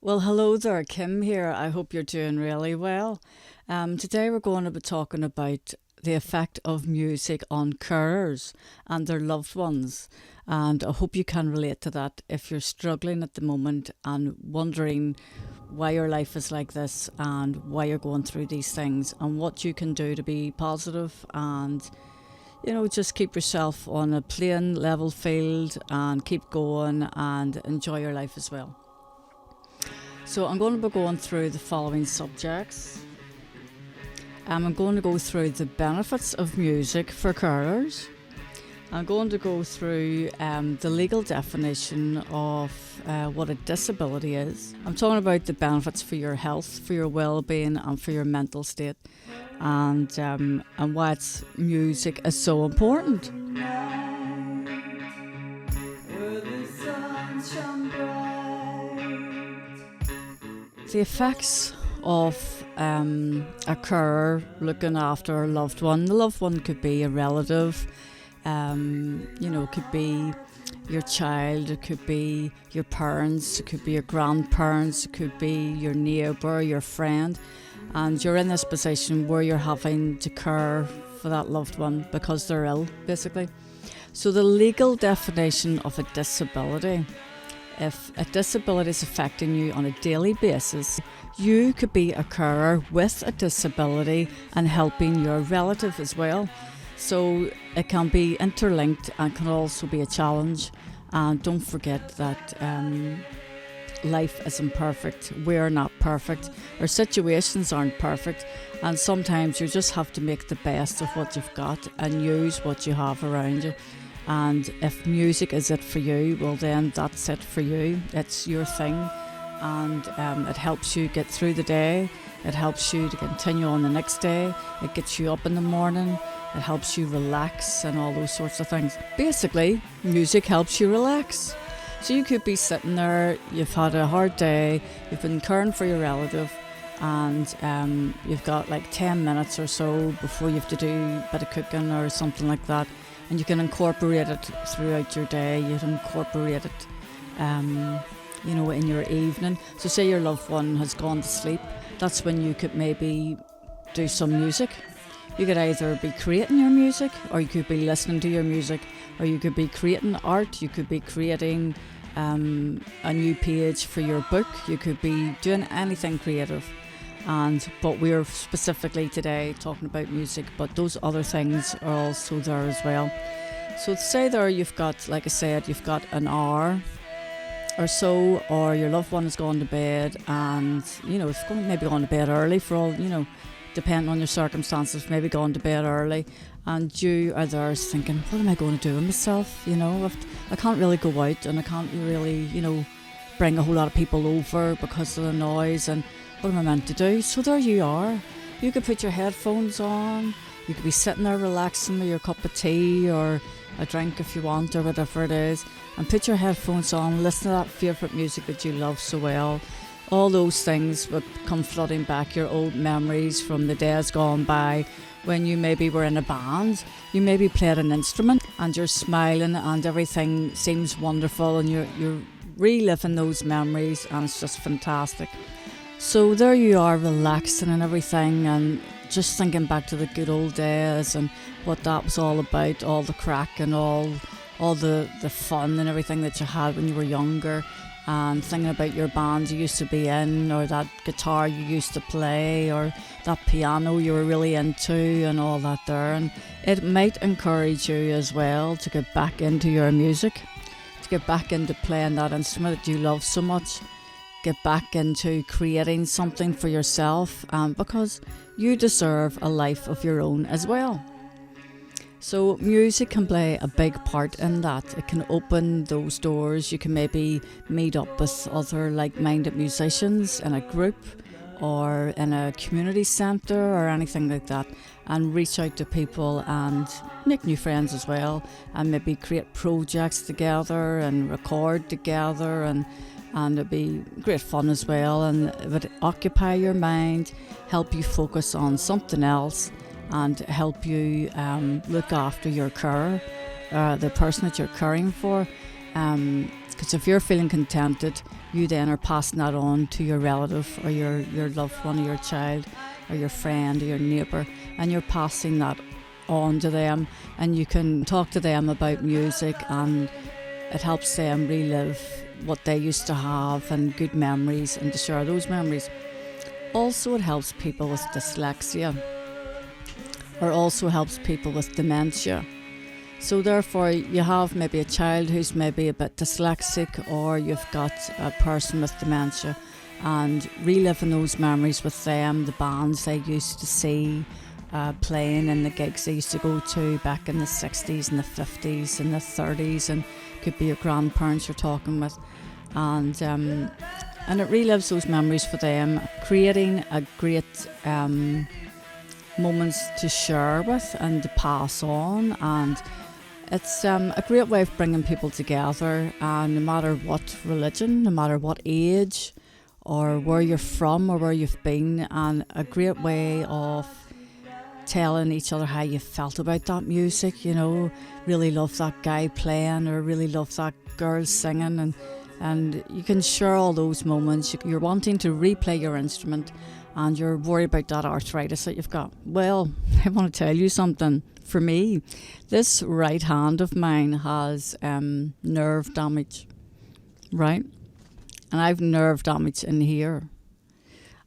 Well, hello there, Kim here. I hope you're doing really well. Today we're going to be talking about the effect of music on carers and their loved ones. And I hope you can relate to that if you're struggling at the moment and wondering why your life is like this and why you're going through these things and what you can do to be positive and just keep yourself on a plain level field and keep going and enjoy your life as well. So I'm going to be going through the following subjects. I'm going to go through the benefits of music for carers. I'm going to go through the legal definition of what a disability is. I'm talking about the benefits for your health, for your well-being and for your mental state, and why music is so important. The effects of a carer looking after a loved one. The loved one could be a relative, it could be your child, it could be your parents, it could be your grandparents, it could be your neighbour, your friend. And you're in this position where you're having to care for that loved one because they're ill, basically. So the legal definition of a disability: if a disability is affecting you on a daily basis, you could be a carer with a disability and helping your relative as well. So it can be interlinked and can also be a challenge. And don't forget that life isn't perfect. We're not perfect. Our situations aren't perfect. And sometimes you just have to make the best of what you've got and use what you have around you. And if music is it for you, well then that's it for you. It's your thing, and it helps you get through the day. It helps you to continue on the next day. It gets you up in the morning. It helps you relax and all those sorts of things. Basically, music helps you relax. So you could be sitting there, you've had a hard day, you've been caring for your relative, and you've got like 10 minutes or so before you have to do a bit of cooking or something like that. And you can incorporate it throughout your day. You can incorporate it, in your evening. So say your loved one has gone to sleep. That's when you could maybe do some music. You could either be creating your music, or you could be listening to your music, or you could be creating art. You could be creating a new page for your book. You could be doing anything creative. But we're specifically today talking about music, but those other things are also there as well. So say there you've got, like I said, you've got an hour or so, or your loved one has gone to bed, and it's maybe gone to bed early for all, depending on your circumstances, maybe gone to bed early, and you are there thinking, what am I going to do with myself? I can't really go out, and I can't really, bring a whole lot of people over because of the noise, and what am I meant to do? So there you are. You could put your headphones on. You could be sitting there relaxing with your cup of tea or a drink if you want, or whatever it is, and put your headphones on, listen to that favourite music that you love so well. All those things would come flooding back, your old memories from the days gone by when you maybe were in a band, you maybe played an instrument and you're smiling and everything seems wonderful, and you're reliving those memories, and it's just fantastic. So there you are, relaxing and everything, and just thinking back to the good old days and what that was all about, all the crack and all the fun and everything that you had when you were younger, and thinking about your band you used to be in, or that guitar you used to play, or that piano you were really into, and all that there. And it might encourage you as well to get back into your music, to get back into playing that instrument that you love so much. Get back into creating something for yourself, because you deserve a life of your own as well. So music can play a big part in that. It can open those doors. You can maybe meet up with other like-minded musicians in a group or in a community centre or anything like that, and reach out to people and make new friends as well, and maybe create projects together and record together, and it'd be great fun as well, and it would occupy your mind, help you focus on something else, and help you look after your carer, the person that you're caring for. Because if you're feeling contented, you then are passing that on to your relative or your loved one or your child or your friend or your neighbour, and you're passing that on to them, and you can talk to them about music, and it helps them relive what they used to have and good memories, and to share those memories. Also, it helps people with dyslexia, or also helps people with dementia. So therefore, you have maybe a child who's maybe a bit dyslexic, or you've got a person with dementia, and reliving those memories with them, the bands they used to see playing, and the gigs they used to go to back in the 60s and the 50s and the 30s, and could be your grandparents you're talking with, and it relives those memories for them, creating a great moments to share with and to pass on. And it's a great way of bringing people together, and no matter what religion, no matter what age or where you're from or where you've been, and a great way of telling each other how you felt about that music. You know, really love that guy playing, or really love that girl singing, and you can share all those moments. You're wanting to replay your instrument, and you're worried about that arthritis that you've got. Well, I want to tell you something. For me, this right hand of mine has nerve damage, right? And I've nerve damage in here,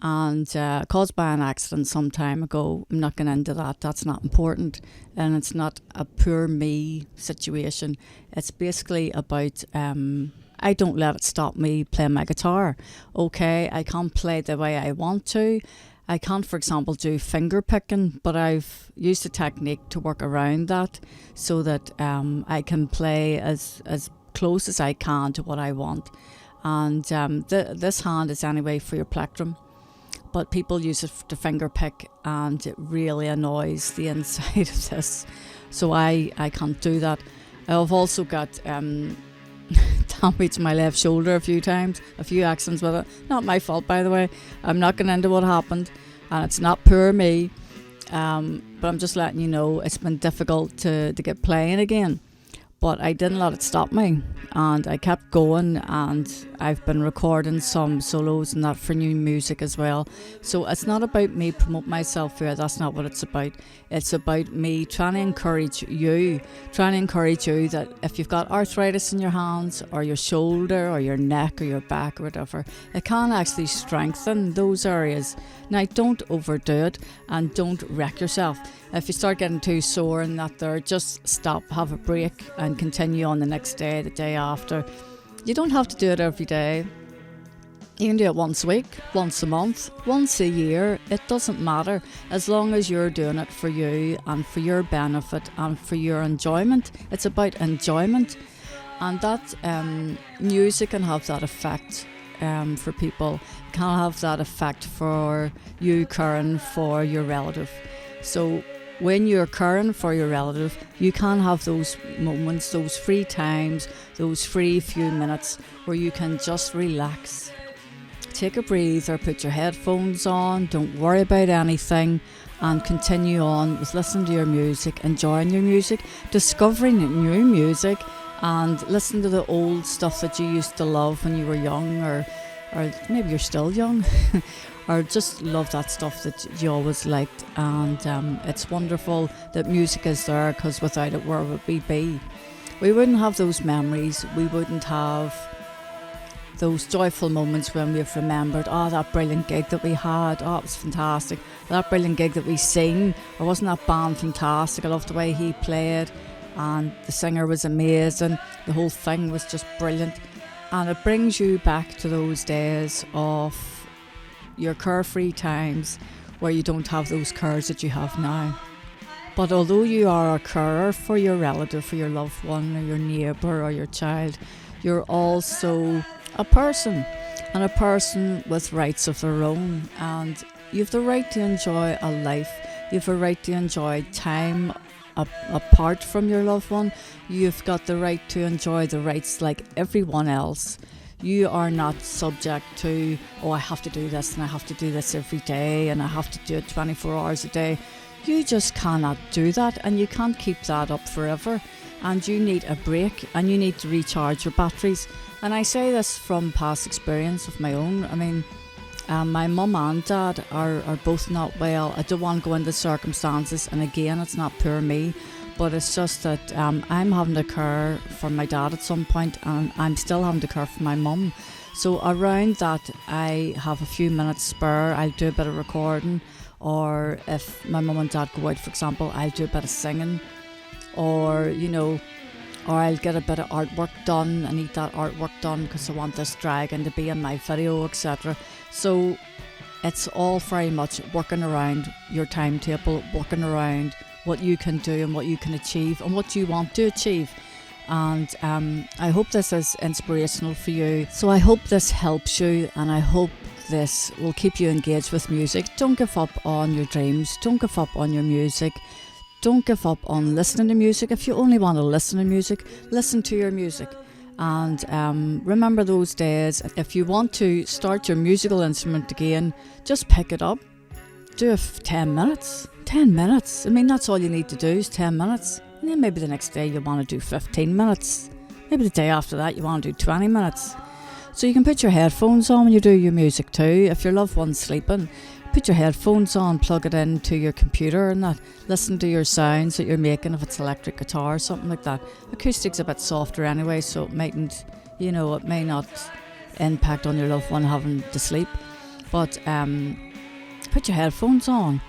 and caused by an accident some time ago. I'm not going into that. That's not important, and it's not a poor me situation. It's basically about I don't let it stop me playing my guitar. Okay, I can't play the way I want to. I can't, for example, do finger picking, but I've used a technique to work around that, so that I can play as close as I can to what I want. And this hand is anyway for your plectrum, but people use it to finger pick, and it really annoys the inside of this. So I can't do that. I've also got damaged my left shoulder a few times, a few accidents with it. Not my fault, by the way. I'm not going into what happened, and it's not poor me. But I'm just letting you know it's been difficult to get playing again. But I didn't let it stop me, and I kept going, and I've been recording some solos and that for new music as well. So it's not about me promoting myself here. That's not what it's about. It's about me trying to encourage you that if you've got arthritis in your hands or your shoulder or your neck or your back or whatever, it can actually strengthen those areas. Now, don't overdo it, and don't wreck yourself. If you start getting too sore and that there, just stop, have a break, and continue on the next day, the day after. You don't have to do it every day. You can do it once a week, once a month, once a year. It doesn't matter, as long as you're doing it for you and for your benefit and for your enjoyment. It's about enjoyment, and that music can have that effect for people. It can have that effect for you caring for your relative. So when you're caring for your relative, you can have those moments, those free times, those free few minutes where you can just relax. Take a breather, put your headphones on, don't worry about anything, and continue on with listening to your music, enjoying your music, discovering new music, and listen to the old stuff that you used to love when you were young, or maybe you're still young. Or just love that stuff that you always liked. And it's wonderful that music is there, because without it, where would we be? We wouldn't have those memories. We wouldn't have those joyful moments when we've remembered, that brilliant gig that we had. Oh, it was fantastic. That brilliant gig that we sing. Or wasn't that band fantastic? I loved the way he played, and the singer was amazing. The whole thing was just brilliant. And it brings you back to those days of your carefree times where you don't have those cares that you have now. But although you are a carer for your relative, for your loved one, or your neighbour, or your child, you're also a person, and a person with rights of their own. And you've the right to enjoy a life. You've a right to enjoy time apart from your loved one. You've got the right to enjoy the rights like everyone else. You are not subject to, I have to do this, and I have to do this every day, and I have to do it 24 hours a day. You just cannot do that, and you can't keep that up forever. and you need a break and you need to recharge your batteries. And I say this from past experience of my own. I mean, my mum and dad are both not well. I don't want to go into the circumstances, and again, it's not poor me, but it's just that I'm having to care for my dad at some point, and I'm still having to care for my mum. So around that, I have a few minutes spare. I'll do a bit of recording, or if my mum and dad go out, for example, I'll do a bit of singing, or or I'll get a bit of artwork done. I need that artwork done because I want this dragon to be in my video, etc. So it's all very much working around your timetable, working around what you can do and what you can achieve and what you want to achieve. And I hope this is inspirational for you. So I hope this helps you, and I hope this will keep you engaged with music. Don't give up on your dreams. Don't give up on your music. Don't give up on listening to music. If you only want to listen to music, listen to your music. And remember those days. If you want to start your musical instrument again, just pick it up. Do it for 10 minutes. 10 minutes. I mean, that's all you need to do is 10 minutes. And then maybe the next day you want to do 15 minutes. Maybe the day after that you want to do 20 minutes. So you can put your headphones on when you do your music too. If your loved one's sleeping, put your headphones on, plug it into your computer and that. Listen to your sounds that you're making, if it's electric guitar or something like that. Acoustic's a bit softer anyway, so it mightn't, it may not impact on your loved one having to sleep. But put your headphones on.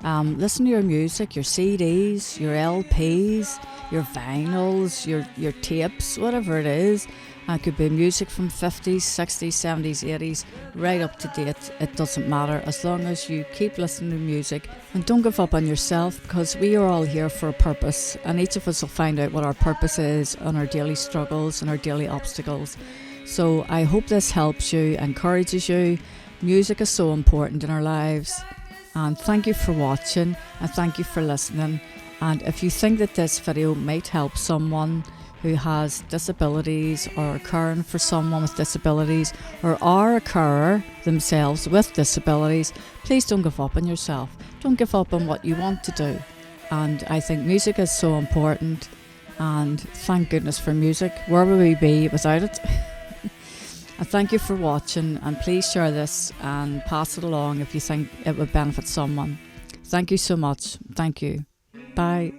Listen to your music, your CDs, your LPs, your vinyls, your tapes, whatever it is. It could be music from 50s, 60s, 70s, 80s, right up to date. It doesn't matter, as long as you keep listening to music and don't give up on yourself, because we are all here for a purpose, and each of us will find out what our purpose is on our daily struggles and our daily obstacles. So I hope this helps you, encourages you. Music is so important in our lives. And thank you for watching, and thank you for listening. And if you think that this video might help someone who has disabilities, or caring for someone with disabilities, or are a carer themselves with disabilities, please don't give up on yourself. Don't give up on what you want to do. And I think music is so important, and thank goodness for music. Where would we be without it? And thank you for watching, and please share this and pass it along if you think it would benefit someone. Thank you so much. Thank you. Bye.